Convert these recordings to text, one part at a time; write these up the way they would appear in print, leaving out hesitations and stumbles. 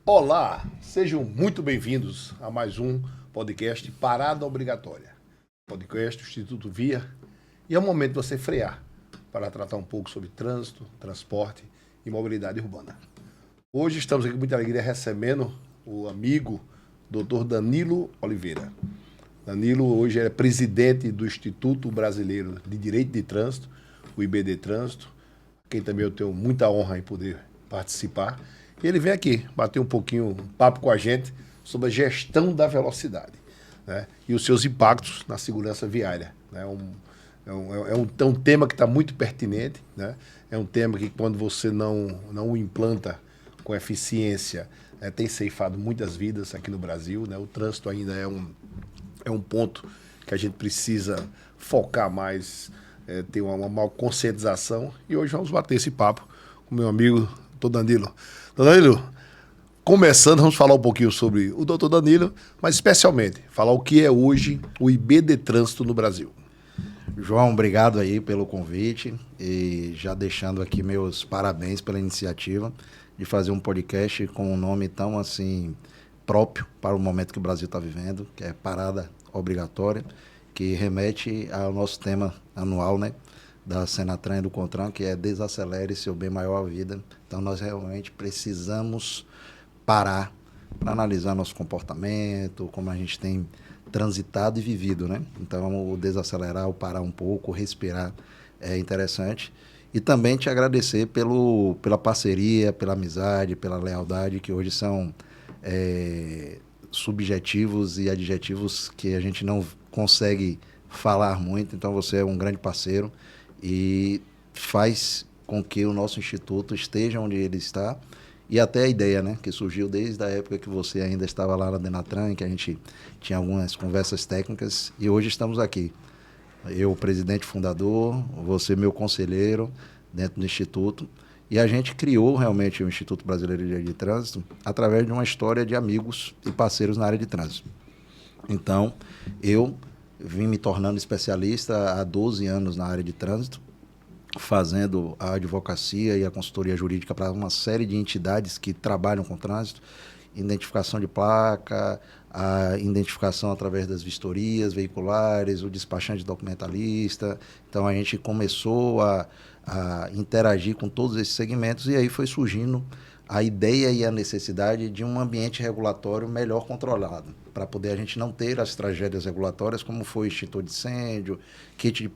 Olá, sejam muito bem-vindos a mais um podcast Parada Obrigatória. Podcast do Instituto Via. E é o momento de você frear para tratar um pouco sobre trânsito, transporte e mobilidade urbana. Hoje estamos aqui com muita alegria recebendo o amigo Dr. Danilo Oliveira. Danilo hoje é presidente do Instituto Brasileiro de Direito de Trânsito, o IBD Trânsito, quem também eu tenho muita honra em poder participar. E ele vem aqui bater um papo com a gente sobre a gestão da velocidade, né? E os seus impactos na segurança viária. Né? É um tema que está muito pertinente, né? É um tema que quando você não o implanta com eficiência, tem ceifado muitas vidas aqui no Brasil, né? O trânsito ainda é um ponto que a gente precisa focar mais, ter uma maior conscientização. E hoje vamos bater esse papo com meu amigo Dr. Danilo. Danilo, começando, vamos falar um pouquinho sobre o Dr. Danilo, mas especialmente falar o que é hoje o IBD Trânsito no Brasil. João, obrigado aí pelo convite e já deixando aqui meus parabéns pela iniciativa de fazer um podcast com um nome tão assim próprio para o momento que o Brasil está vivendo, que é Parada Obrigatória, que remete ao nosso tema anual, né, da Senatran e do Contran, que é desacelere seu bem maior à vida. Então nós realmente precisamos parar para analisar nosso comportamento, como a gente tem transitado e vivido, né? Então o desacelerar, o parar um pouco, respirar é interessante. E também te agradecer pela parceria, pela amizade, pela lealdade, que hoje são subjetivos e adjetivos que a gente não consegue falar muito. Então você é um grande parceiro e faz com que o nosso instituto esteja onde ele está. E até a ideia, né, que surgiu desde a época que você ainda estava lá na Denatran, que a gente tinha algumas conversas técnicas, e hoje estamos aqui. Eu, presidente fundador, você, meu conselheiro, dentro do Instituto, e a gente criou realmente o Instituto Brasileiro de Direito de Trânsito através de uma história de amigos e parceiros na área de trânsito. Então, eu vim me tornando especialista há 12 anos na área de trânsito, fazendo a advocacia e a consultoria jurídica para uma série de entidades que trabalham com trânsito, identificação de placa, a identificação através das vistorias veiculares, o despachante documentalista. Então a gente começou a interagir com todos esses segmentos e aí foi surgindo a ideia e a necessidade de um ambiente regulatório melhor controlado, para poder a gente não ter as tragédias regulatórias, como foi extintor de incêndio, kit de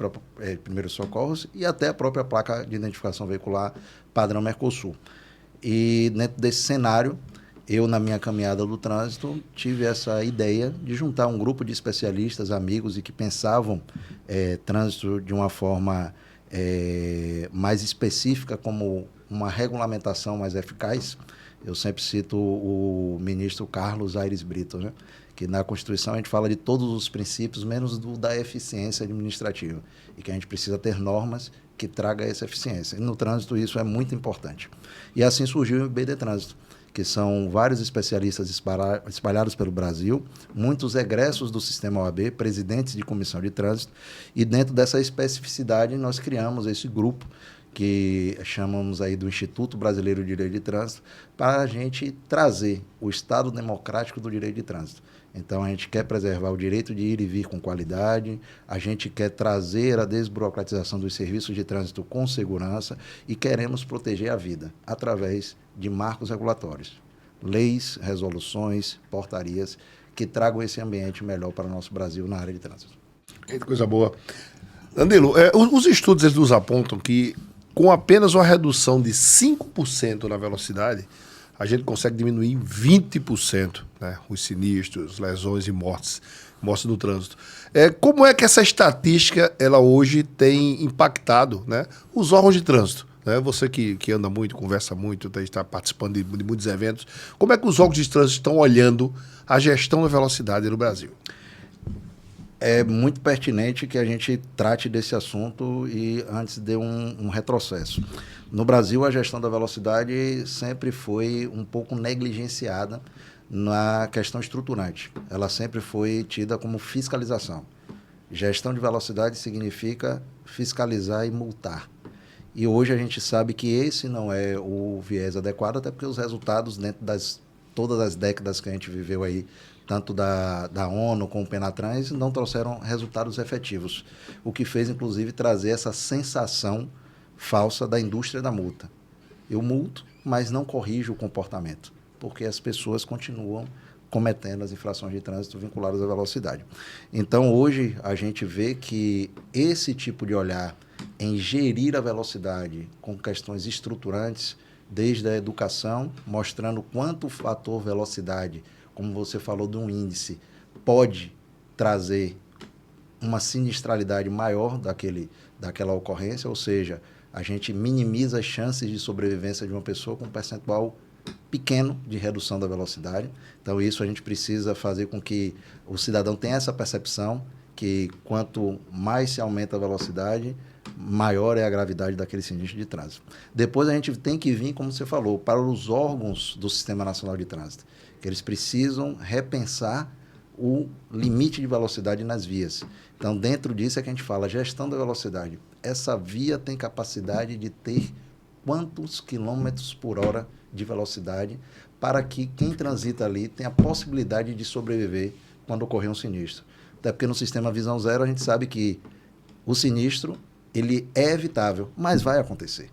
primeiros socorros e até a própria placa de identificação veicular padrão Mercosul. E dentro desse cenário, eu, na minha caminhada do trânsito, tive essa ideia de juntar um grupo de especialistas, amigos e que pensavam trânsito de uma forma mais específica, como uma regulamentação mais eficaz. Eu sempre cito o ministro Carlos Aires Brito, né? Que na Constituição a gente fala de todos os princípios, menos da eficiência administrativa, e que a gente precisa ter normas que tragam essa eficiência. E no trânsito isso é muito importante. E assim surgiu o IBD Trânsito, que são vários especialistas espalhados pelo Brasil, muitos egressos do sistema OAB, presidentes de comissão de trânsito, e dentro dessa especificidade nós criamos esse grupo que chamamos aí do Instituto Brasileiro de Direito de Trânsito, para a gente trazer o Estado democrático do direito de trânsito. Então, a gente quer preservar o direito de ir e vir com qualidade, a gente quer trazer a desburocratização dos serviços de trânsito com segurança e queremos proteger a vida através de marcos regulatórios, leis, resoluções, portarias que tragam esse ambiente melhor para o nosso Brasil na área de trânsito. Eita, coisa boa. Danilo, os estudos eles nos apontam que com apenas uma redução de 5% na velocidade, a gente consegue diminuir em 20%, né, os sinistros, lesões e mortes no trânsito. Como é que essa estatística ela hoje tem impactado, né, os órgãos de trânsito? Né? Você que anda muito, conversa muito, está participando de muitos eventos. Como é que os órgãos de trânsito estão olhando a gestão da velocidade no Brasil? É muito pertinente que a gente trate desse assunto e antes dê um retrocesso. No Brasil, a gestão da velocidade sempre foi um pouco negligenciada na questão estruturante. Ela sempre foi tida como fiscalização. Gestão de velocidade significa fiscalizar e multar. E hoje a gente sabe que esse não é o viés adequado, até porque os resultados dentro das todas as décadas que a gente viveu aí, tanto da ONU como o Penatrans, não trouxeram resultados efetivos. O que fez, inclusive, trazer essa sensação falsa da indústria da multa. Eu multo, mas não corrijo o comportamento, porque as pessoas continuam cometendo as infrações de trânsito vinculadas à velocidade. Então, hoje, a gente vê que esse tipo de olhar em gerir a velocidade com questões estruturantes, desde a educação, mostrando quanto o fator velocidade, como você falou de um índice, pode trazer uma sinistralidade maior daquela ocorrência, ou seja, a gente minimiza as chances de sobrevivência de uma pessoa com um percentual pequeno de redução da velocidade. Então, isso a gente precisa fazer com que o cidadão tenha essa percepção que quanto mais se aumenta a velocidade, maior é a gravidade daquele sinistro de trânsito. Depois a gente tem que vir, como você falou, para os órgãos do Sistema Nacional de Trânsito, que eles precisam repensar o limite de velocidade nas vias. Então, dentro disso é que a gente fala gestão da velocidade. Essa via tem capacidade de ter quantos quilômetros por hora de velocidade para que quem transita ali tenha a possibilidade de sobreviver quando ocorrer um sinistro. Até porque no sistema Visão Zero a gente sabe que o sinistro ele é evitável, mas vai acontecer.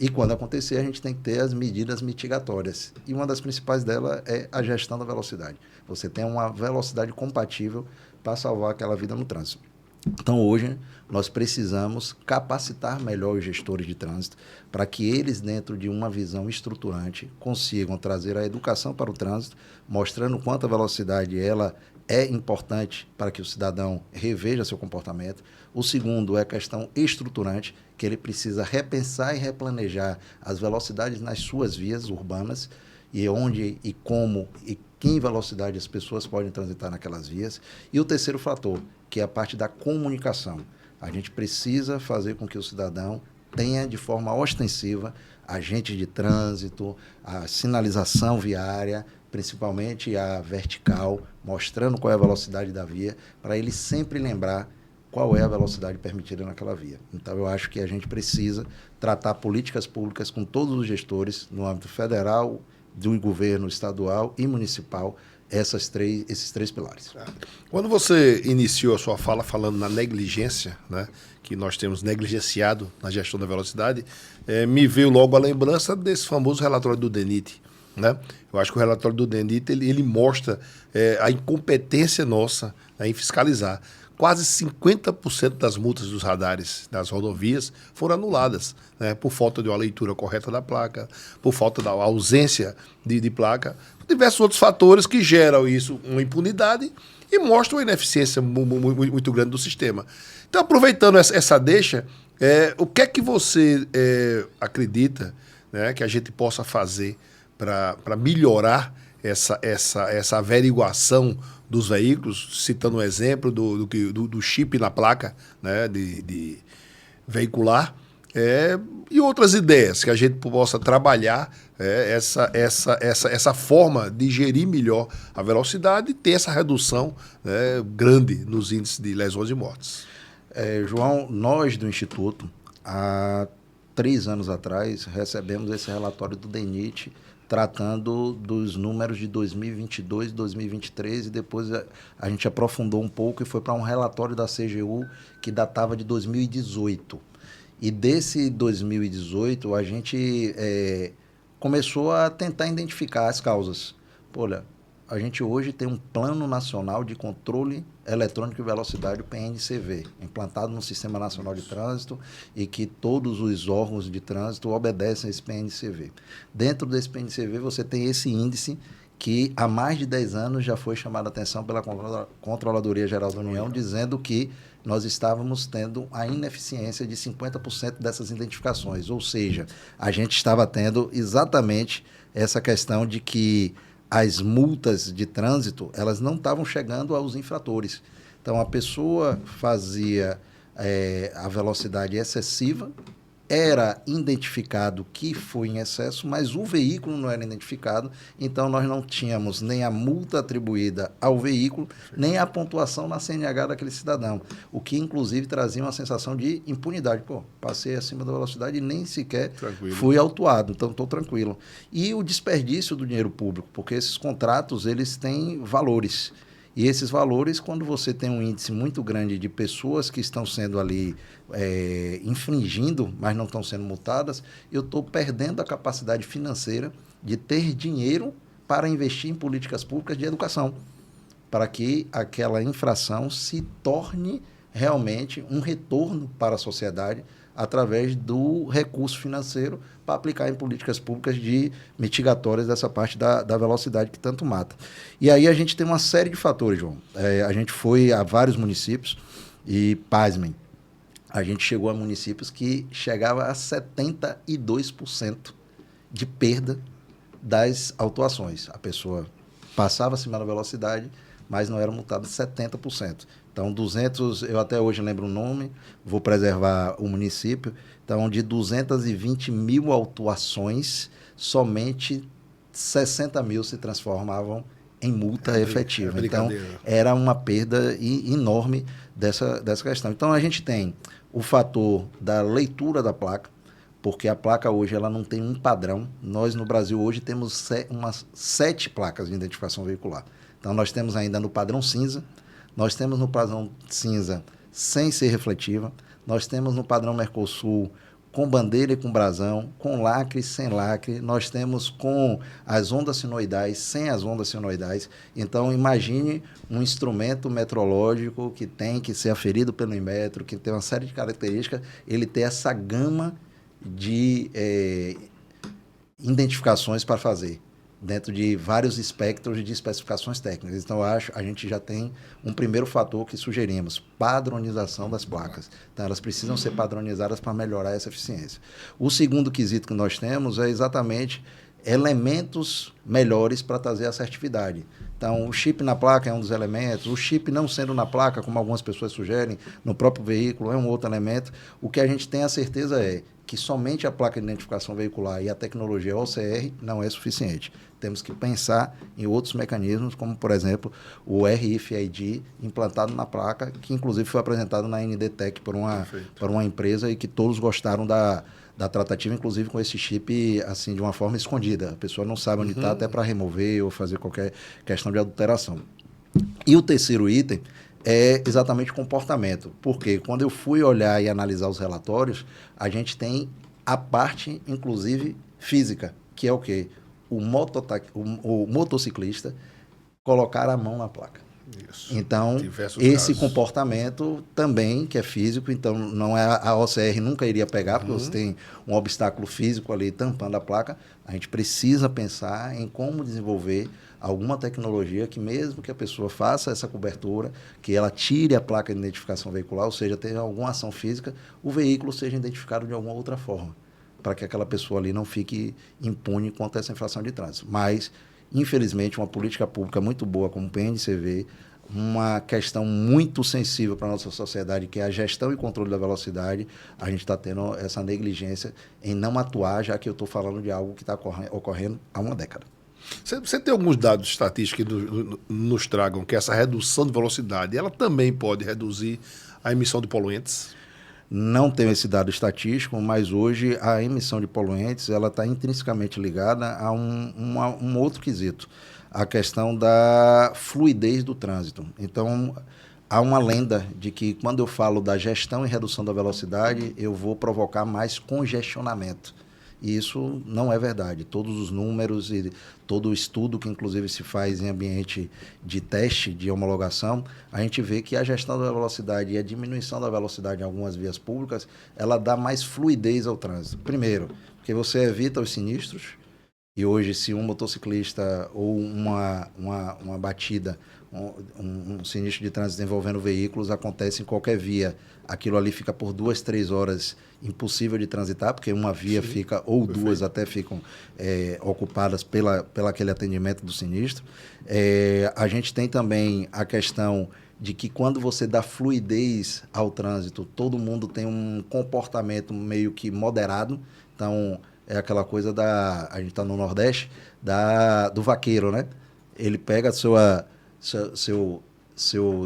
E quando acontecer, a gente tem que ter as medidas mitigatórias. E uma das principais delas é a gestão da velocidade. Você tem uma velocidade compatível para salvar aquela vida no trânsito. Então, hoje, nós precisamos capacitar melhor os gestores de trânsito para que eles, dentro de uma visão estruturante, consigam trazer a educação para o trânsito, mostrando quanto a velocidade ela é importante para que o cidadão reveja seu comportamento. O segundo é a questão estruturante, que ele precisa repensar e replanejar as velocidades nas suas vias urbanas e onde e como e em velocidade as pessoas podem transitar naquelas vias. E o terceiro fator, que é a parte da comunicação. A gente precisa fazer com que o cidadão tenha de forma ostensiva agentes de trânsito, a sinalização viária, principalmente a vertical, mostrando qual é a velocidade da via, para ele sempre lembrar qual é a velocidade permitida naquela via. Então, eu acho que a gente precisa tratar políticas públicas com todos os gestores, no âmbito federal, do governo estadual e municipal, esses três pilares. Quando você iniciou a sua fala falando na negligência, né, que nós temos negligenciado na gestão da velocidade, me veio logo a lembrança desse famoso relatório do DENIT. Né? Eu acho que o relatório do DENIT ele mostra a incompetência nossa, né, em fiscalizar. Quase 50% das multas dos radares das rodovias foram anuladas, né, por falta de uma leitura correta da placa, por falta da ausência de placa, diversos outros fatores que geram isso, uma impunidade e mostram uma ineficiência muito grande do sistema. Então, aproveitando essa deixa, o que é que você acredita, né, que a gente possa fazer para melhorar essa averiguação dos veículos, citando um exemplo do chip na placa, né, de veicular, e outras ideias que a gente possa trabalhar essa forma de gerir melhor a velocidade e ter essa redução, né, grande nos índices de lesões e mortes. João, nós do Instituto, há 3 anos atrás, recebemos esse relatório do DENIT, tratando dos números de 2022 e 2023, e depois a gente aprofundou um pouco e foi para um relatório da CGU que datava de 2018. E desse 2018, a gente começou a tentar identificar as causas. Olha, a gente hoje tem um Plano Nacional de Controle Eletrônico de Velocidade, o PNCV, implantado no Sistema Nacional de Trânsito e que todos os órgãos de trânsito obedecem a esse PNCV. Dentro desse PNCV você tem esse índice que há mais de 10 anos já foi chamado a atenção pela Controladoria Geral da União, dizendo que nós estávamos tendo a ineficiência de 50% dessas identificações, ou seja, a gente estava tendo exatamente essa questão de que as multas de trânsito, elas não estavam chegando aos infratores. Então, a pessoa fazia a velocidade excessiva era identificado que foi em excesso, mas o veículo não era identificado, então nós não tínhamos nem a multa atribuída ao veículo, nem a pontuação na CNH daquele cidadão, o que inclusive trazia uma sensação de impunidade. Pô, passei acima da velocidade e nem sequer fui autuado, então estou tranquilo. E o desperdício do dinheiro público, porque esses contratos eles têm valores. E esses valores, quando você tem um índice muito grande de pessoas que estão sendo ali infringindo, mas não estão sendo multadas, eu estou perdendo a capacidade financeira de ter dinheiro para investir em políticas públicas de educação, para que aquela infração se torne realmente um retorno para a sociedade através do recurso financeiro para aplicar em políticas públicas de mitigatórias dessa parte da velocidade que tanto mata. E aí a gente tem uma série de fatores, João. A gente foi a vários municípios e, pasmem, a gente chegou a municípios que chegava a 72% de perda das autuações. A pessoa passava acima da velocidade, mas não era multada 70%. Então, 200, eu até hoje lembro o nome, vou preservar o município. Então, de 220 mil autuações, somente 60 mil se transformavam em multa efetiva. Então, era uma perda enorme dessa questão. Então, a gente tem o fator da leitura da placa, porque a placa hoje ela não tem um padrão. Nós, no Brasil, hoje temos umas 7 placas de identificação veicular. Então, nós temos ainda no padrão cinza, nós temos no padrão cinza sem ser refletiva, nós temos no padrão Mercosul com bandeira e com brasão, com lacre e sem lacre, nós temos com as ondas sinoidais, sem as ondas sinoidais. Então, imagine um instrumento metrológico que tem que ser aferido pelo Inmetro, que tem uma série de características, ele tem essa gama de identificações para fazer, dentro de vários espectros de especificações técnicas. Então, a gente já tem um primeiro fator que sugerimos, padronização das placas. Então, elas precisam ser padronizadas para melhorar essa eficiência. O segundo quesito que nós temos é exatamente elementos melhores para trazer assertividade. Então, o chip na placa é um dos elementos, o chip não sendo na placa, como algumas pessoas sugerem, no próprio veículo, é um outro elemento. O que a gente tem a certeza é que somente a placa de identificação veicular e a tecnologia OCR não é suficiente. Temos que pensar em outros mecanismos, como, por exemplo, o RFID implantado na placa, que inclusive foi apresentado na NDTech por uma empresa e que todos gostaram da tratativa, inclusive com esse chip assim, de uma forma escondida. A pessoa não sabe onde está, até para remover ou fazer qualquer questão de adulteração. E o terceiro item é exatamente o comportamento, porque quando eu fui olhar e analisar os relatórios, a gente tem a parte, inclusive, física, que é o quê? O motociclista colocar a mão na placa. Isso. Então, esse comportamento também, que é físico, então não é a OCR nunca iria pegar, porque você tem um obstáculo físico ali tampando a placa. A gente precisa pensar em como desenvolver alguma tecnologia que, mesmo que a pessoa faça essa cobertura, que ela tire a placa de identificação veicular, ou seja, tenha alguma ação física, o veículo seja identificado de alguma outra forma, para que aquela pessoa ali não fique impune contra essa infração de trânsito. Mas, infelizmente, uma política pública muito boa, como o PNCV, uma questão muito sensível para a nossa sociedade, que é a gestão e controle da velocidade, a gente está tendo essa negligência em não atuar, já que eu estou falando de algo que está ocorrendo há uma década. Você tem alguns dados estatísticos que nos tragam que essa redução de velocidade, ela também pode reduzir a emissão de poluentes? Não tenho esse dado estatístico, mas hoje a emissão de poluentes ela está intrinsecamente ligada a um outro quesito, a questão da fluidez do trânsito. Então, há uma lenda de que quando eu falo da gestão e redução da velocidade, eu vou provocar mais congestionamento. E isso não é verdade. Todos os números e todo o estudo que, inclusive, se faz em ambiente de teste, de homologação, a gente vê que a gestão da velocidade e a diminuição da velocidade em algumas vias públicas, ela dá mais fluidez ao trânsito. Primeiro, porque você evita os sinistros. E hoje, se um motociclista ou uma batida, um sinistro de trânsito envolvendo veículos acontece em qualquer via, aquilo ali fica por 2, 3 horas impossível de transitar, porque uma via fica, ou duas até ficam ocupadas pela aquele atendimento do sinistro. A gente tem também a questão de que quando você dá fluidez ao trânsito, todo mundo tem um comportamento meio que moderado. Então, é aquela coisa a gente está no Nordeste, do vaqueiro, né? Ele pega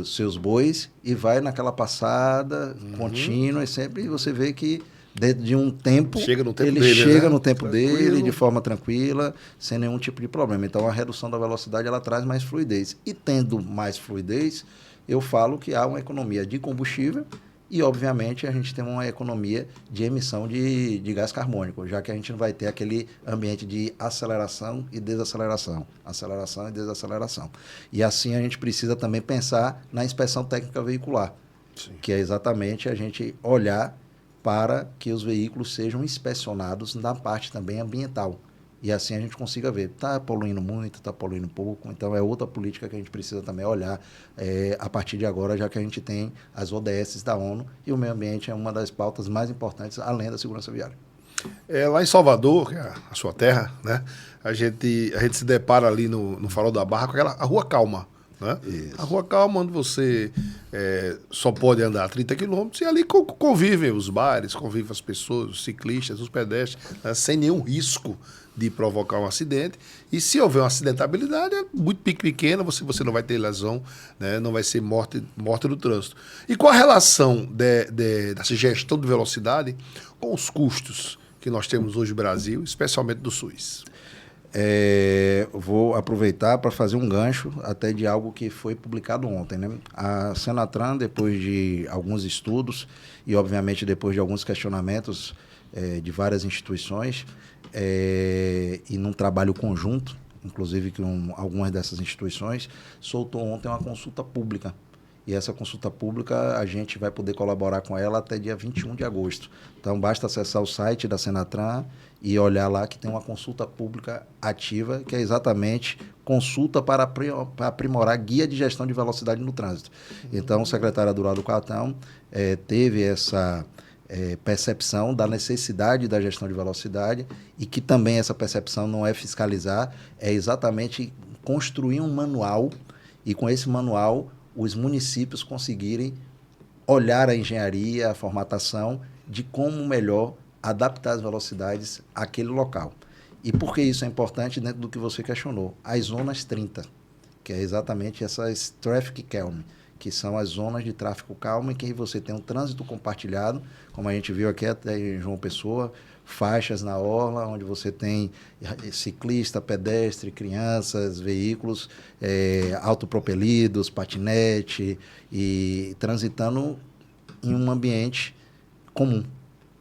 seus bois e vai naquela passada contínua, e sempre você vê que dentro de um tempo, ele chega no tempo dele de forma tranquila, sem nenhum tipo de problema. Então, a redução da velocidade ela traz mais fluidez. E tendo mais fluidez, eu falo que há uma economia de combustível e, obviamente, a gente tem uma economia de emissão de gás carbônico, já que a gente não vai ter aquele ambiente de aceleração e desaceleração. Aceleração e desaceleração. E assim a gente precisa também pensar na inspeção técnica veicular, sim, que é exatamente a gente olhar para que os veículos sejam inspecionados na parte também ambiental. E assim a gente consiga ver, está poluindo muito, está poluindo pouco. Então é outra política que a gente precisa também olhar a partir de agora, já que a gente tem as ODS da ONU e o meio ambiente é uma das pautas mais importantes, além da segurança viária. Lá em Salvador, que é a sua terra, né, a gente se depara ali no Farol da Barra com a Rua Calma. Né? A Rua Calma, onde você só pode andar 30 quilômetros, e ali convivem os bares, convivem as pessoas, os ciclistas, os pedestres, né? Sem nenhum risco de provocar um acidente. E se houver uma acidentabilidade, é muito pequena, você não vai ter lesão, né? Não vai ser morte no trânsito. E qual a relação dessa gestão de velocidade com os custos que nós temos hoje no Brasil, especialmente do SUS? Vou aproveitar para fazer um gancho até de algo que foi publicado ontem, né? A Senatran, depois de alguns estudos e, obviamente, depois de alguns questionamentos de várias instituições e num trabalho conjunto, inclusive com algumas dessas instituições, soltou ontem uma consulta pública. E essa consulta pública, a gente vai poder colaborar com ela até dia 21 de agosto. Então, basta acessar o site da Senatran e olhar lá que tem uma consulta pública ativa, que é exatamente consulta para aprimorar guia de gestão de velocidade no trânsito. Então, o secretário Adurado Catão teve essa percepção da necessidade da gestão de velocidade e que também essa percepção não é fiscalizar, é exatamente construir um manual e com esse manual os municípios conseguirem olhar a engenharia, a formatação de como melhor adaptar as velocidades àquele local. E por que isso é importante dentro do que você questionou? As zonas 30, que é exatamente essas traffic calm, que são as zonas de tráfego calmo em que você tem um trânsito compartilhado, como a gente viu aqui até em João Pessoa, faixas na orla, onde você tem ciclista, pedestre, crianças, veículos autopropelidos, patinete, e transitando em um ambiente comum,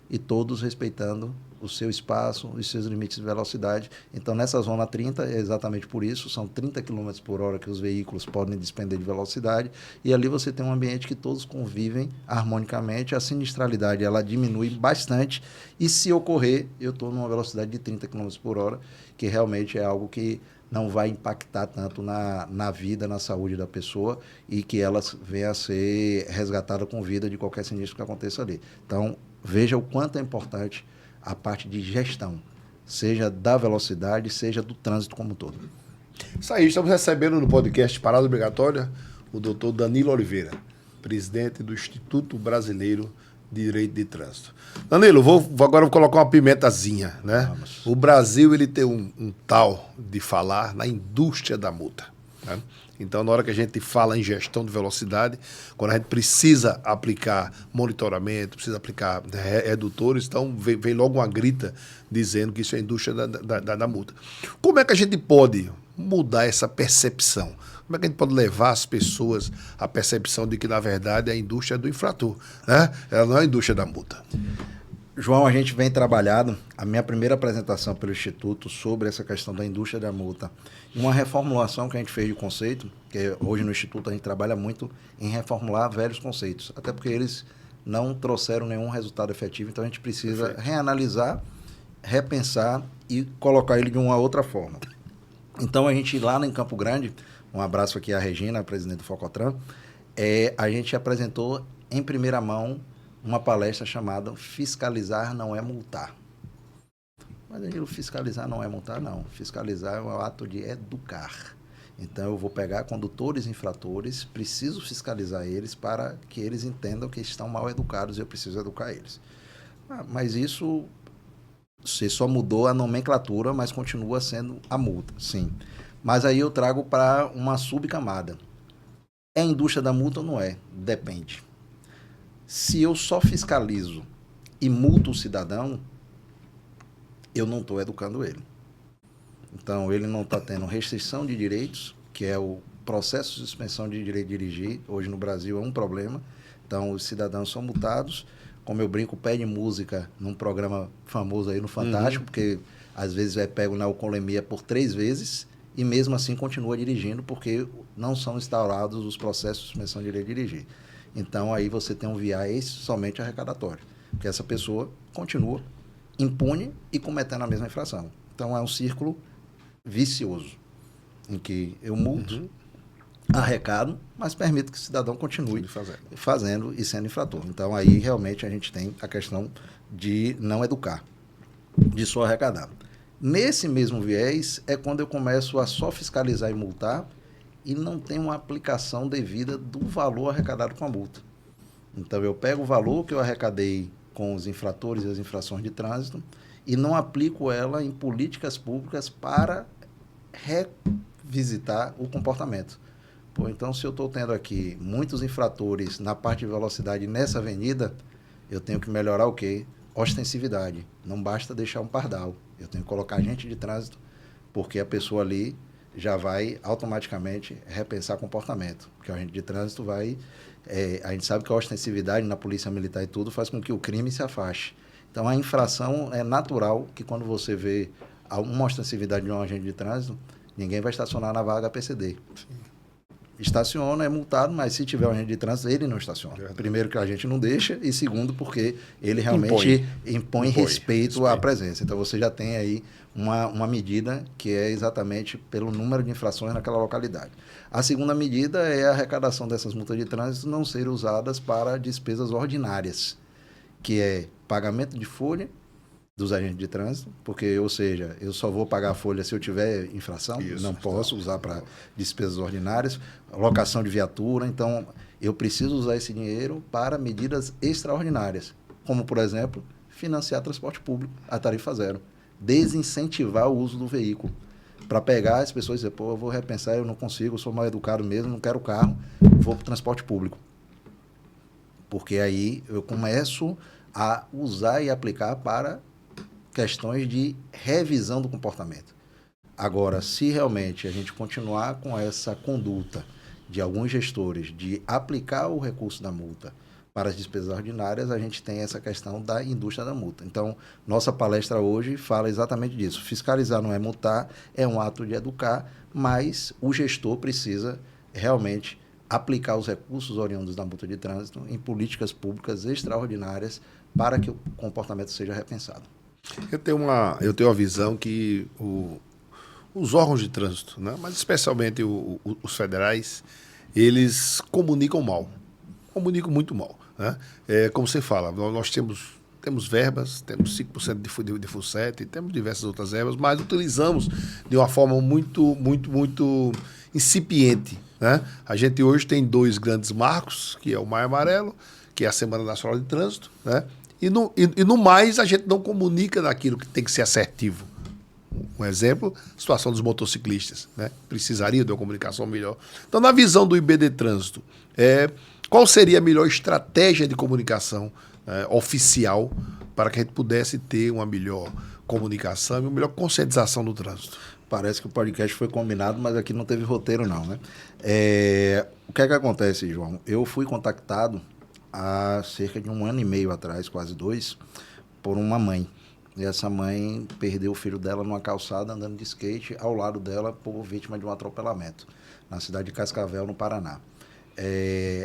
e todos respeitando o seu espaço, os seus limites de velocidade. Então, nessa zona 30, é exatamente por isso, são 30 km por hora que os veículos podem despender de velocidade, e ali você tem um ambiente que todos convivem harmonicamente, a sinistralidade ela diminui bastante, e se ocorrer, eu estou numa velocidade de 30 km por hora, que realmente é algo que não vai impactar tanto na vida, na saúde da pessoa, e que ela venha a ser resgatada com vida de qualquer sinistro que aconteça ali. Então, veja o quanto é importante a parte de gestão, seja da velocidade, seja do trânsito como um todo. Isso aí, estamos recebendo no podcast Parada Obrigatória o doutor Danilo Oliveira, presidente do Instituto Brasileiro de Direito de Trânsito. Danilo, agora vou colocar uma pimentazinha, né? Vamos. O Brasil ele tem um tal de falar na indústria da multa, né? Então, na hora que a gente fala em gestão de velocidade, quando a gente precisa aplicar monitoramento, precisa aplicar redutores, então vem logo uma grita dizendo que isso é a indústria da multa. Como é que a gente pode mudar essa percepção? Como é que a gente pode levar as pessoas à percepção de que, na verdade, é a indústria do infrator, né? Ela não é a indústria da multa? João, a gente vem trabalhando, a minha primeira apresentação pelo Instituto sobre essa questão da indústria da multa, uma reformulação que a gente fez de conceito, que hoje no Instituto a gente trabalha muito em reformular velhos conceitos, até porque eles não trouxeram nenhum resultado efetivo, então a gente precisa reanalisar, repensar e colocar ele de uma outra forma. Então a gente lá em Campo Grande, um abraço aqui à Regina, a presidente do Focotran, a gente apresentou em primeira mão uma palestra chamada Fiscalizar não é multar. Mas eu digo, fiscalizar não é multar, não. Fiscalizar é o ato de educar. Então, eu vou pegar condutores infratores, preciso fiscalizar eles para que eles entendam que estão mal educados e eu preciso educar eles. Mas isso, você só mudou a nomenclatura, mas continua sendo a multa, sim. Mas aí eu trago para uma subcamada. É a indústria da multa ou não é? Depende. Se eu só fiscalizo e multo o cidadão, eu não estou educando ele. Então, ele não está tendo restrição de direitos, que é o processo de suspensão de direito de dirigir. Hoje no Brasil é um problema. Então, os cidadãos são multados. Como eu brinco, pede música num programa famoso aí no Fantástico, porque às vezes é pego na alcoolemia por 3 vezes e mesmo assim continua dirigindo, porque não são instaurados os processos de suspensão de direito de dirigir. Então, aí você tem um viés somente arrecadatório, porque essa pessoa continua impune e cometendo a mesma infração. Então, é um círculo vicioso, em que eu multo, arrecado, mas permito que o cidadão continue fazendo e sendo infrator. Então, aí realmente a gente tem a questão de não educar, de só arrecadar. Nesse mesmo viés é quando eu começo a só fiscalizar e multar e não tem uma aplicação devida do valor arrecadado com a multa. Então, eu pego o valor que eu arrecadei com os infratores e as infrações de trânsito e não aplico ela em políticas públicas para revisitar o comportamento. Pô, então, se eu estou tendo aqui muitos infratores na parte de velocidade nessa avenida, eu tenho que melhorar o quê? Ostensividade. Não basta deixar um pardal. Eu tenho que colocar agente de trânsito, porque a pessoa ali já vai automaticamente repensar comportamento. Porque o agente de trânsito vai... a gente sabe que a ostensividade na polícia militar e tudo faz com que o crime se afaste. Então, a infração é natural que quando você vê uma ostensividade de um agente de trânsito, ninguém vai estacionar na vaga PCD. Sim. Estaciona, é multado, mas se tiver um agente de trânsito, ele não estaciona. Verdade. Primeiro, que a gente não deixa, e segundo, porque ele realmente impõe respeito à presença. Então, você já tem aí uma medida que é exatamente pelo número de infrações naquela localidade. A segunda medida é a arrecadação dessas multas de trânsito não serem usadas para despesas ordinárias, que é pagamento de folha dos agentes de trânsito, porque, ou seja, eu só vou pagar a folha se eu tiver infração, isso, não posso usar para despesas ordinárias, locação de viatura, então eu preciso usar esse dinheiro para medidas extraordinárias, como, por exemplo, financiar transporte público a tarifa zero, desincentivar o uso do veículo, para pegar as pessoas e dizer, pô, eu vou repensar, eu não consigo, eu sou mal educado mesmo, não quero carro, vou para o transporte público. Porque aí eu começo a usar e aplicar para questões de revisão do comportamento. Agora, se realmente a gente continuar com essa conduta de alguns gestores de aplicar o recurso da multa para as despesas ordinárias, a gente tem essa questão da indústria da multa. Então, nossa palestra hoje fala exatamente disso. Fiscalizar não é multar, é um ato de educar, mas o gestor precisa realmente aplicar os recursos oriundos da multa de trânsito em políticas públicas extraordinárias para que o comportamento seja repensado. Eu tenho a visão que os órgãos de trânsito, né, mas especialmente os federais, eles comunicam mal. Comunicam muito mal. Né? Como você fala, nós temos verbas, temos 5% de FUNSET, temos diversas outras verbas, mas utilizamos de uma forma muito incipiente. Né? A gente hoje tem 2 grandes marcos, que é o Maio Amarelo, que é a Semana Nacional de Trânsito, né? E no mais, a gente não comunica daquilo que tem que ser assertivo. Um exemplo, a situação dos motociclistas. Né? Precisaria de uma comunicação melhor. Então, na visão do IBD Trânsito, qual seria a melhor estratégia de comunicação oficial para que a gente pudesse ter uma melhor comunicação e uma melhor conscientização do trânsito? Parece que o podcast foi combinado, mas aqui não teve roteiro não, né? O que é que acontece, João? Eu fui contactado há cerca de 1 ano e meio atrás, quase 2, por uma mãe. E essa mãe perdeu o filho dela numa calçada andando de skate ao lado dela por vítima de um atropelamento, na cidade de Cascavel, no Paraná.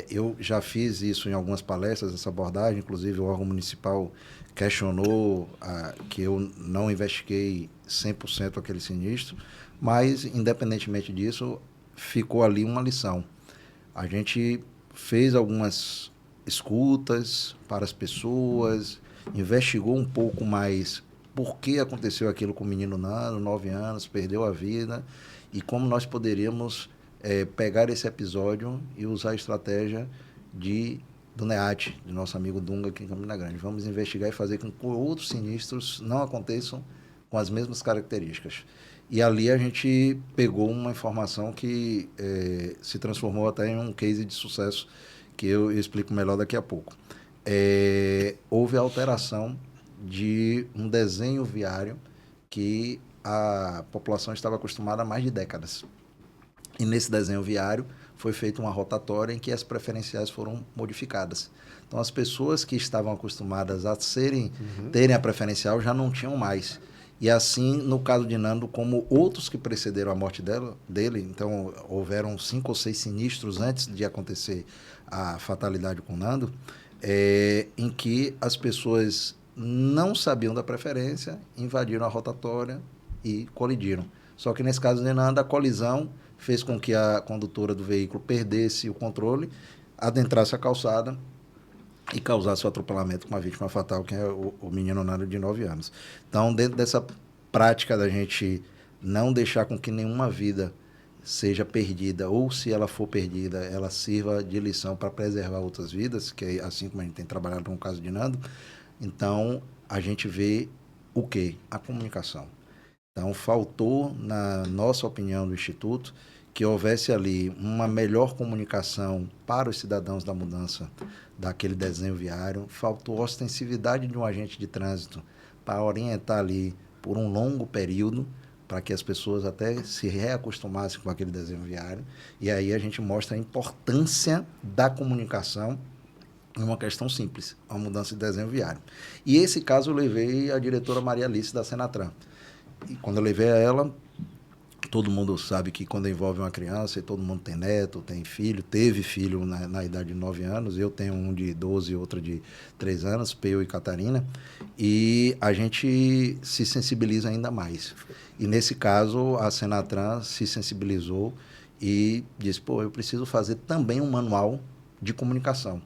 Eu já fiz isso em algumas palestras, essa abordagem, inclusive o órgão municipal questionou que eu não investiguei 100% aquele sinistro, mas, independentemente disso, ficou ali uma lição. A gente fez algumas escutas para as pessoas, investigou um pouco mais por que aconteceu aquilo com o menino Nando, 9 anos, perdeu a vida, e como nós poderíamos pegar esse episódio e usar a estratégia do NEAT, de nosso amigo Dunga aqui em Campina Grande. Vamos investigar e fazer com que outros sinistros não aconteçam com as mesmas características. E ali a gente pegou uma informação que se transformou até em um case de sucesso, que eu explico melhor daqui a pouco. Houve a alteração de um desenho viário que a população estava acostumada há mais de décadas. E nesse desenho viário foi feita uma rotatória em que as preferenciais foram modificadas. Então, as pessoas que estavam acostumadas a terem a preferencial já não tinham mais. E assim, no caso de Nando, como outros que precederam a morte dele, então houveram 5 ou 6 sinistros antes de acontecer a fatalidade com Nando, em que as pessoas não sabiam da preferência, invadiram a rotatória e colidiram. Só que nesse caso de Nando, a colisão fez com que a condutora do veículo perdesse o controle, adentrasse a calçada e causasse o atropelamento com uma vítima fatal, que é o menino Nando de 9 anos. Então, dentro dessa prática da gente não deixar com que nenhuma vida seja perdida, ou se ela for perdida, ela sirva de lição para preservar outras vidas, que é assim como a gente tem trabalhado com o caso de Nando, então a gente vê o quê? A comunicação. Então, faltou, na nossa opinião do Instituto, que houvesse ali uma melhor comunicação para os cidadãos da mudança daquele desenho viário. Faltou ostensividade de um agente de trânsito para orientar ali por um longo período, para que as pessoas até se reacostumassem com aquele desenho viário. E aí a gente mostra a importância da comunicação em uma questão simples, uma mudança de desenho viário. E esse caso eu levei a diretora Maria Alice da Senatran. E quando eu levei a ela, todo mundo sabe que quando envolve uma criança, e todo mundo tem neto, tem filho, teve filho na idade de 9 anos, eu tenho um de 12 e outro de 3 anos, Peu e Catarina, e a gente se sensibiliza ainda mais. E nesse caso, a Senatran se sensibilizou e disse, eu preciso fazer também um manual de comunicação.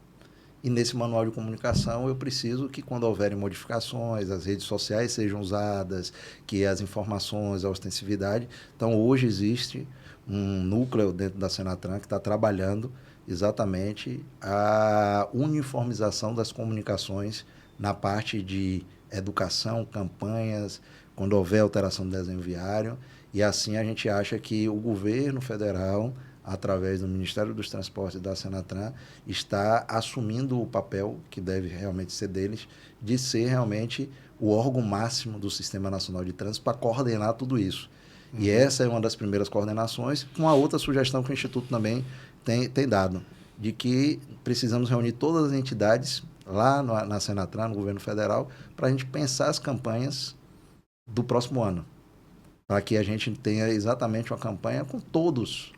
E nesse manual de comunicação eu preciso que quando houverem modificações, as redes sociais sejam usadas, que as informações, a ostensividade. Então hoje existe um núcleo dentro da Senatran que está trabalhando exatamente a uniformização das comunicações na parte de educação, campanhas, quando houver alteração do desenho viário. E assim a gente acha que o governo federal, através do Ministério dos Transportes e da Senatran, está assumindo o papel, que deve realmente ser deles, de ser realmente o órgão máximo do Sistema Nacional de Trânsito para coordenar tudo isso. E essa é uma das primeiras coordenações, com a outra sugestão que o Instituto também tem dado, de que precisamos reunir todas as entidades lá na Senatran, no governo federal, para a gente pensar as campanhas do próximo ano, para que a gente tenha exatamente uma campanha com todos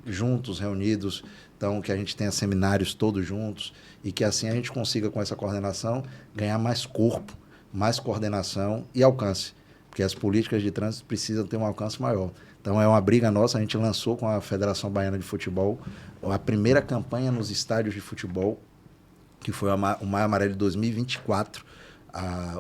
juntos, reunidos, então que a gente tenha seminários todos juntos e que assim a gente consiga, com essa coordenação, ganhar mais corpo, mais coordenação e alcance, porque as políticas de trânsito precisam ter um alcance maior. Então é uma briga nossa, a gente lançou com a Federação Baiana de Futebol a primeira campanha nos estádios de futebol, que foi o Maio Amarelo de 2024,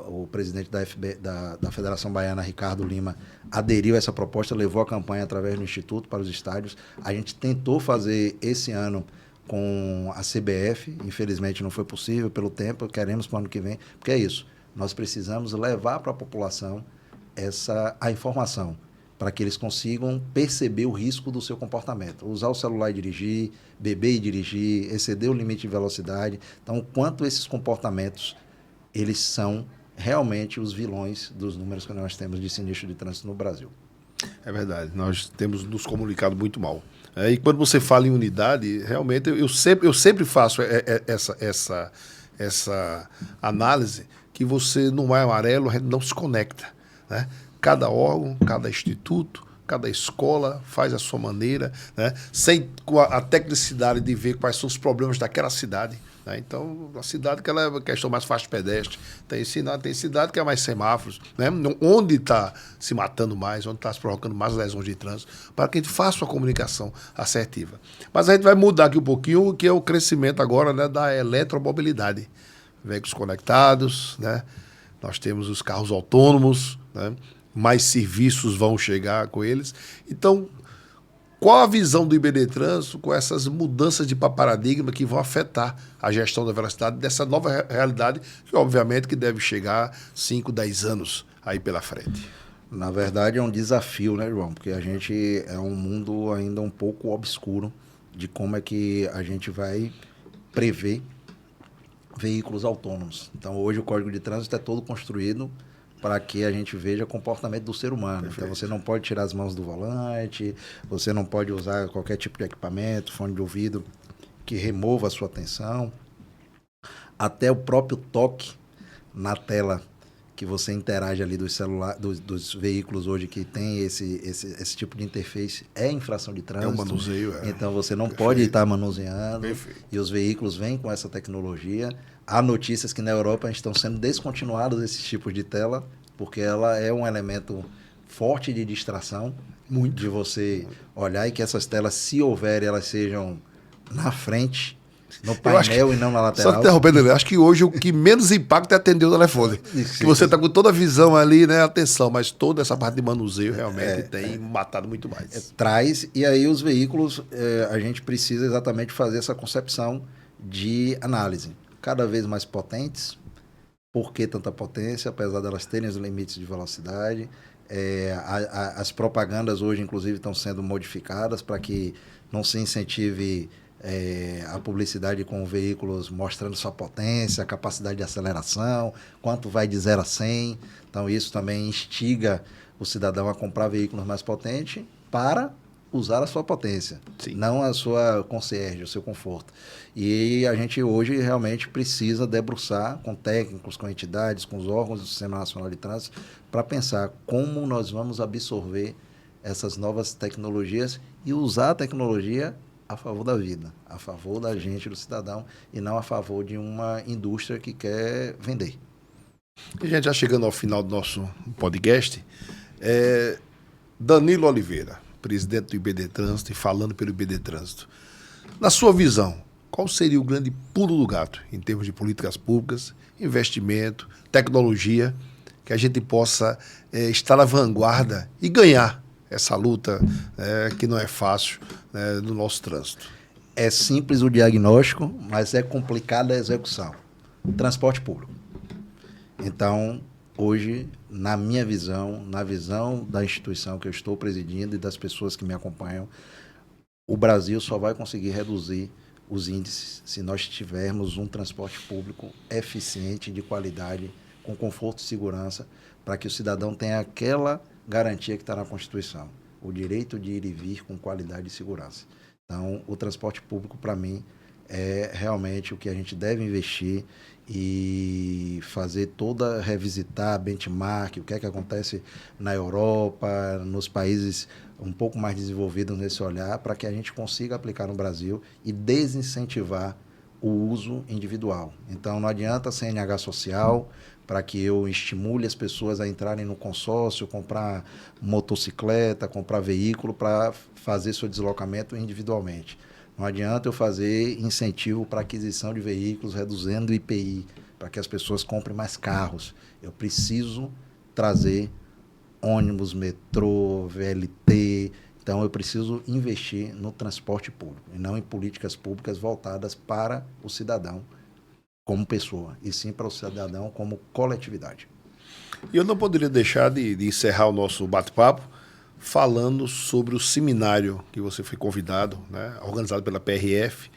o presidente da Federação Baiana, Ricardo Lima, aderiu a essa proposta, levou a campanha através do Instituto para os estádios. A gente tentou fazer esse ano com a CBF, infelizmente não foi possível pelo tempo, queremos para o ano que vem, porque é isso, nós precisamos levar para a população a informação, para que eles consigam perceber o risco do seu comportamento. Usar o celular e dirigir, beber e dirigir, exceder o limite de velocidade. Então, o quanto esses comportamentos eles são realmente os vilões dos números que nós temos de sinistro de trânsito no Brasil. É verdade, nós temos nos comunicado muito mal. E quando você fala em unidade, realmente eu sempre faço essa análise, que você, no Maio Amarelo, a gente não se conecta, né? Cada órgão, cada instituto, cada escola faz a sua maneira, né? Sem a tecnicidade de ver quais são os problemas daquela cidade. Então, a cidade que ela é a questão mais fácil de pedestre, tem cidade que é mais semáforos, né? Onde está se matando mais, onde está se provocando mais lesões de trânsito, para que a gente faça uma comunicação assertiva. Mas a gente vai mudar aqui um pouquinho, que é o crescimento agora, né, da eletromobilidade. Veículos conectados, né? Nós temos os carros autônomos, né? Mais serviços vão chegar com eles. Então, Qual a visão do IBD Trânsito com essas mudanças de paradigma que vão afetar a gestão da velocidade dessa nova realidade, que obviamente que deve chegar 5, 10 anos aí pela frente? Na verdade, é um desafio, né, João? Porque a gente é um mundo ainda um pouco obscuro de como é que a gente vai prever veículos autônomos. Então, hoje o Código de Trânsito é todo construído para que a gente veja o comportamento do ser humano. Perfeito. Então, você não pode tirar as mãos do volante, você não pode usar qualquer tipo de equipamento, fone de ouvido, que remova a sua atenção. Até o próprio toque na tela que você interage ali dos dos veículos hoje que tem esse tipo de interface é infração de trânsito. É um manuseio, Então você não Perfeito. pode estar manuseando. Perfeito. E os veículos vêm com essa tecnologia. Há notícias que na Europa estão sendo descontinuados esses tipos de tela, porque ela é um elemento forte de distração, Muito. de você olhar e que essas telas, se houver, elas sejam na frente, no painel e não na lateral. Só interrompendo, eu acho que hoje o que menos impacta é atender o telefone. Que você está com toda a visão ali, né? Atenção, mas toda essa parte de manuseio realmente tem matado muito mais. Traz, e aí os veículos, a gente precisa exatamente fazer essa concepção de análise. Cada vez mais potentes. Por que tanta potência? Apesar delas terem os limites de velocidade. As propagandas hoje, inclusive, estão sendo modificadas para que não se incentive a publicidade com veículos mostrando sua potência, a capacidade de aceleração, quanto vai de 0 a 100. Então, isso também instiga o cidadão a comprar veículos mais potentes para usar a sua potência, Sim. não a sua concierge, o seu conforto. E a gente hoje realmente precisa debruçar com técnicos, com entidades, com os órgãos do Sistema Nacional de Trânsito, para pensar como nós vamos absorver essas novas tecnologias e usar a tecnologia a favor da vida, a favor da gente, do cidadão, e não a favor de uma indústria que quer vender. E a gente já chegando ao final do nosso podcast, Danilo Oliveira, presidente do IBD Trânsito e falando pelo IBD Trânsito. Na sua visão, qual seria o grande pulo do gato em termos de políticas públicas, investimento, tecnologia, que a gente possa estar na vanguarda e ganhar essa luta que não é fácil no nosso trânsito? É simples o diagnóstico, mas é complicada a execução. Transporte público. Então, hoje, na minha visão, na visão da instituição que eu estou presidindo e das pessoas que me acompanham, o Brasil só vai conseguir reduzir os índices se nós tivermos um transporte público eficiente, de qualidade, com conforto e segurança, para que o cidadão tenha aquela garantia que está na Constituição, o direito de ir e vir com qualidade e segurança. Então, o transporte público, para mim, é realmente o que a gente deve investir e fazer toda, revisitar, benchmark, o que é que acontece na Europa, nos países um pouco mais desenvolvidos nesse olhar, para que a gente consiga aplicar no Brasil e desincentivar o uso individual. Então, não adianta CNH social para que eu estimule as pessoas a entrarem no consórcio, comprar motocicleta, comprar veículo para fazer seu deslocamento individualmente. Não adianta eu fazer incentivo para aquisição de veículos, reduzindo o IPI, para que as pessoas comprem mais carros. Eu preciso trazer ônibus, metrô, VLT. Então, eu preciso investir no transporte público e não em políticas públicas voltadas para o cidadão como pessoa, e sim para o cidadão como coletividade. E eu não poderia deixar de encerrar o nosso bate-papo falando sobre o seminário que você foi convidado, organizado pela PRF,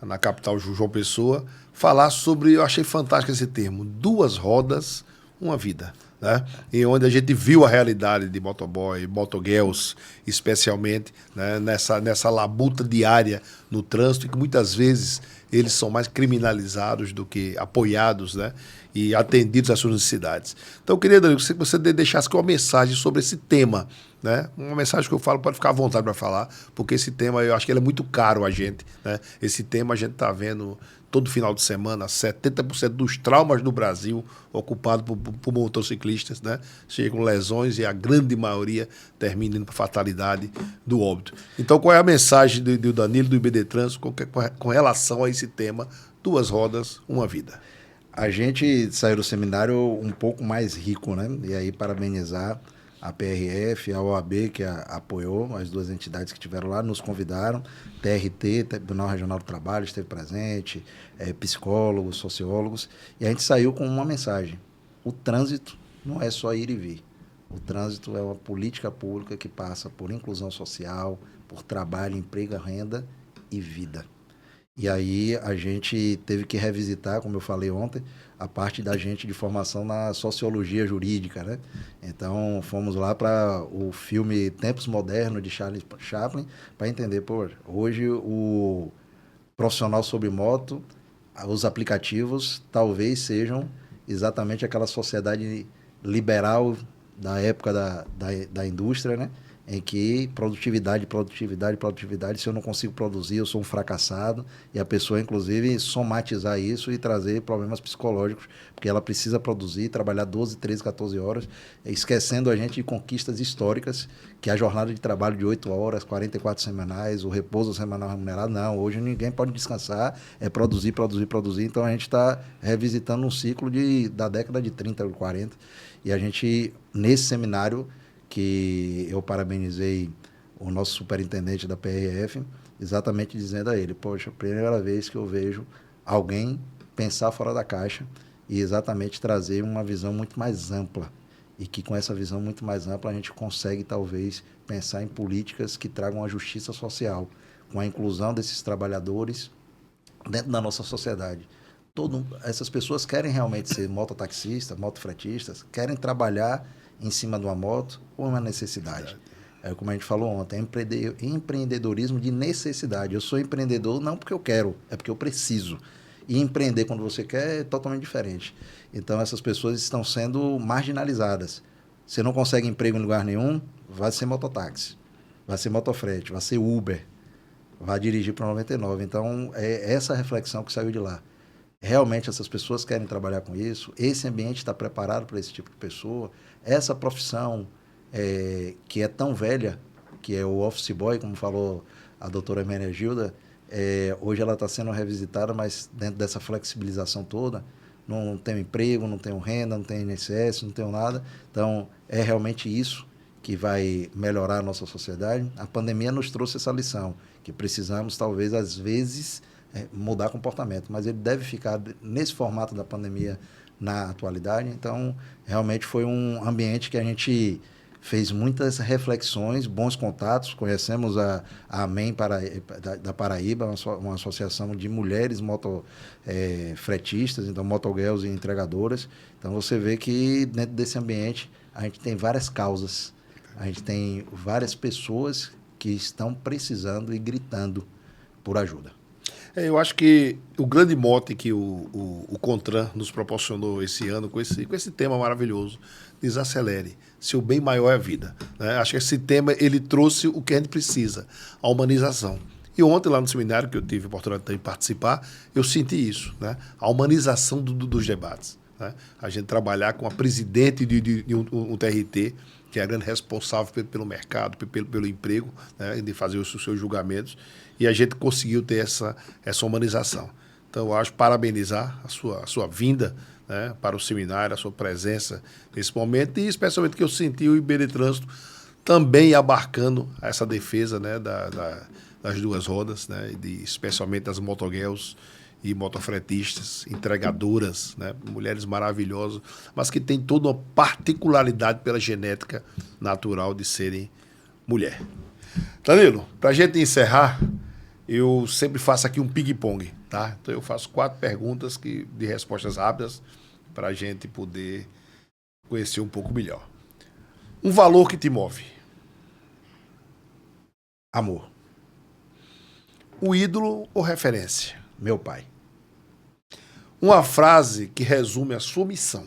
na capital João Pessoa, falar sobre, eu achei fantástico esse termo, 2 rodas, uma vida. E onde a gente viu a realidade de motoboy, motogirls, especialmente nessa labuta diária no trânsito, que muitas vezes eles são mais criminalizados do que apoiados e atendidos às suas necessidades. Então, eu queria, Danilo, que você deixasse uma mensagem sobre esse tema. Uma mensagem que eu falo, pode ficar à vontade para falar, porque esse tema, eu acho que ele é muito caro a gente. Esse tema a gente está vendo todo final de semana, 70% dos traumas do Brasil ocupados por motociclistas, chegam com lesões e a grande maioria termina indo para fatalidade do óbito. Então, qual é a mensagem do Danilo, do IBD Trânsito, com relação a esse tema, 2 rodas, uma vida? A gente saiu do seminário um pouco mais rico, E aí parabenizar a PRF, a OAB, que apoiou, as duas entidades que estiveram lá, nos convidaram, TRT, Tribunal Regional do Trabalho, esteve presente, psicólogos, sociólogos, e a gente saiu com uma mensagem: o trânsito não é só ir e vir. O trânsito é uma política pública que passa por inclusão social, por trabalho, emprego, renda e vida. E aí a gente teve que revisitar, como eu falei ontem, a parte da gente de formação na sociologia jurídica, né? Então fomos lá para o filme Tempos Modernos de Charles Chaplin para entender, pô, hoje o profissional sobre moto, os aplicativos talvez sejam exatamente aquela sociedade liberal da época da indústria, né? Em que produtividade, se eu não consigo produzir, eu sou um fracassado, e a pessoa, inclusive, somatizar isso e trazer problemas psicológicos, porque ela precisa produzir, trabalhar 12, 13, 14 horas, esquecendo a gente de conquistas históricas, que é a jornada de trabalho de 8 horas, 44 semanais, o repouso semanal remunerado. Não, hoje ninguém pode descansar, é produzir, então a gente está revisitando um ciclo da década de 30, 40, e a gente, nesse seminário, que eu parabenizei o nosso superintendente da PRF, exatamente dizendo a ele: poxa, primeira vez que eu vejo alguém pensar fora da caixa e exatamente trazer uma visão muito mais ampla, e que com essa visão muito mais ampla a gente consegue talvez pensar em políticas que tragam a justiça social, com a inclusão desses trabalhadores dentro da nossa sociedade. Essas pessoas querem realmente ser mototaxistas, motofretistas, querem trabalhar em cima de uma moto ou uma necessidade. Como a gente falou ontem, é empreendedorismo de necessidade. Eu sou empreendedor não porque eu quero, é porque eu preciso. E empreender quando você quer é totalmente diferente. Então, essas pessoas estão sendo marginalizadas. Você não consegue emprego em lugar nenhum, vai ser mototáxi, vai ser motofrete, vai ser Uber, vai dirigir para o 99. Então, é essa reflexão que saiu de lá. Realmente essas pessoas querem trabalhar com isso, esse ambiente está preparado para esse tipo de pessoa, essa profissão que é tão velha, que é o office boy, como falou a doutora Hermenegilda, hoje ela está sendo revisitada, mas dentro dessa flexibilização toda, não tenho emprego, não tenho renda, não tenho INSS, não tenho nada. Então, é realmente isso que vai melhorar a nossa sociedade. A pandemia nos trouxe essa lição, que precisamos, talvez, às vezes, mudar comportamento, mas ele deve ficar nesse formato da pandemia na atualidade. Então, realmente foi um ambiente que a gente fez muitas reflexões, bons contatos. Conhecemos a AMEM da Paraíba, uma associação de mulheres fretistas, então motogirls e entregadoras. Então, você vê que dentro desse ambiente a gente tem várias causas, a gente tem várias pessoas que estão precisando e gritando por ajuda. Eu acho que o grande mote que o CONTRAN nos proporcionou esse ano, com esse tema maravilhoso, desacelere, seu bem maior é a vida, né? Acho que esse tema ele trouxe o que a gente precisa, a humanização. E ontem, lá no seminário, que eu tive a oportunidade de participar, eu senti isso, né? A humanização dos debates, né? A gente trabalhar com a presidente de um TRT, que é a grande responsável pelo mercado, pelo emprego, né? De fazer os seus julgamentos, e a gente conseguiu ter essa humanização. Então, eu acho parabenizar a sua vinda, né, para o seminário, a sua presença nesse momento, e especialmente que eu senti o IB de Trânsito também abarcando essa defesa, né, das duas rodas, né, especialmente das motogirls e motofretistas, entregadoras, né, mulheres maravilhosas, mas que têm toda uma particularidade pela genética natural de serem mulher. Danilo, para a gente encerrar, eu sempre faço aqui um ping-pong, tá? Então eu faço 4 perguntas de respostas rápidas para a gente poder conhecer um pouco melhor. Um valor que te move? Amor. Um ídolo ou referência? Meu pai. Uma frase que resume a sua missão?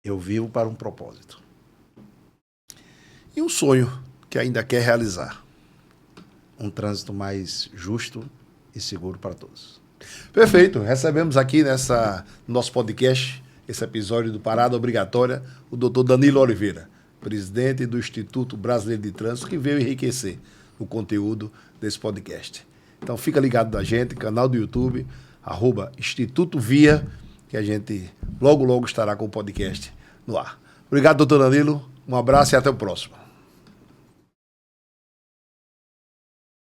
Eu vivo para um propósito. E um sonho que ainda quer realizar? Um trânsito mais justo e seguro para todos. Perfeito. Recebemos aqui no nosso podcast, esse episódio do Parada Obrigatória, o doutor Danilo Oliveira, presidente do Instituto Brasileiro de Trânsito, que veio enriquecer o conteúdo desse podcast. Então fica ligado da gente, canal do YouTube, @Instituto Via, que a gente logo estará com o podcast no ar. Obrigado, doutor Danilo. Um abraço e até o próximo.